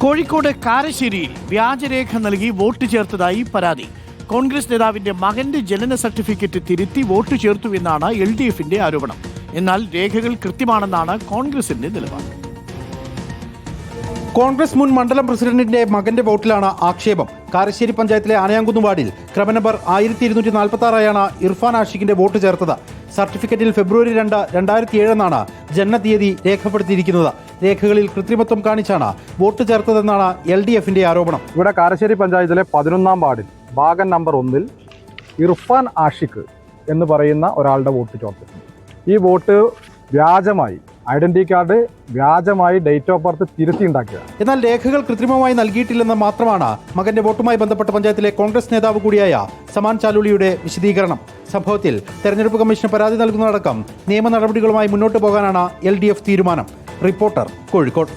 കോഴിക്കോട് കാരശ്ശേരിയിൽ വ്യാജരേഖ നൽകി വോട്ട് ചേർത്തതായി പരാതി. കോൺഗ്രസ് നേതാവിന്റെ മകന്റെ ജനന സർട്ടിഫിക്കറ്റ് തിരുത്തി വോട്ട് ചേർത്തുവെന്നാണ് LDFന്റെ ആരോപണം. എന്നാൽ രേഖകൾ കൃത്യമാണെന്നാണ് കോൺഗ്രസിന്റെ നിലപാട്. കോൺഗ്രസ് മുൻ മണ്ഡലം പ്രസിഡന്റിന്റെ മകന്റെ വോട്ടിലാണ് ആക്ഷേപം. കാരശ്ശേരി പഞ്ചായത്തിലെ ആനയാങ്കുന്ന് വാർഡിൽ ക്രമനമ്പർ 1226 ഇർഫാൻ ആഷിഖിന്റെ വോട്ട് ചേർത്തത്. സർട്ടിഫിക്കറ്റിൽ ഫെബ്രുവരി 2, 2007 എന്നാണ് ജനനതീയതി രേഖപ്പെടുത്തിയിരിക്കുന്നത്. രേഖകളിൽ കൃത്രിമത്വം കാണിച്ചാണ് വോട്ട് ചേർത്തതെന്നാണ് LDFന്റെ ആരോപണം. ഇവിടെ കാരശ്ശേരി പഞ്ചായത്തിലെ 11-ാം വാർഡിൽ ഭാഗം നമ്പർ 1 ഇർഫാൻ ആഷിഖ് എന്ന് പറയുന്ന ഒരാളുടെ വോട്ട് ചേർത്തിട്ടുണ്ട്. ഈ വോട്ട് വ്യാജമായി, ഐഡന്റിറ്റി കാർഡ് വ്യാജമായി, ഡേറ്റ് ഓഫ് ബർത്ത് തിരുത്തി ഉണ്ടാക്കുക. എന്നാൽ രേഖകൾ കൃത്രിമമായി നൽകിയിട്ടില്ലെന്ന് മാത്രമാണ് മകന്റെ വോട്ടുമായി ബന്ധപ്പെട്ട പഞ്ചായത്തിലെ കോൺഗ്രസ് നേതാവ് കൂടിയായ സമാൻ ചാലുളിയുടെ വിശദീകരണം. സംഭവത്തിൽ തെരഞ്ഞെടുപ്പ് കമ്മീഷന് പരാതി നൽകുന്നതടക്കം നിയമ നടപടികളുമായി മുന്നോട്ട് പോകാനാണ് LDF തീരുമാനം. റിപ്പോർട്ടർ, കോഴിക്കോട്.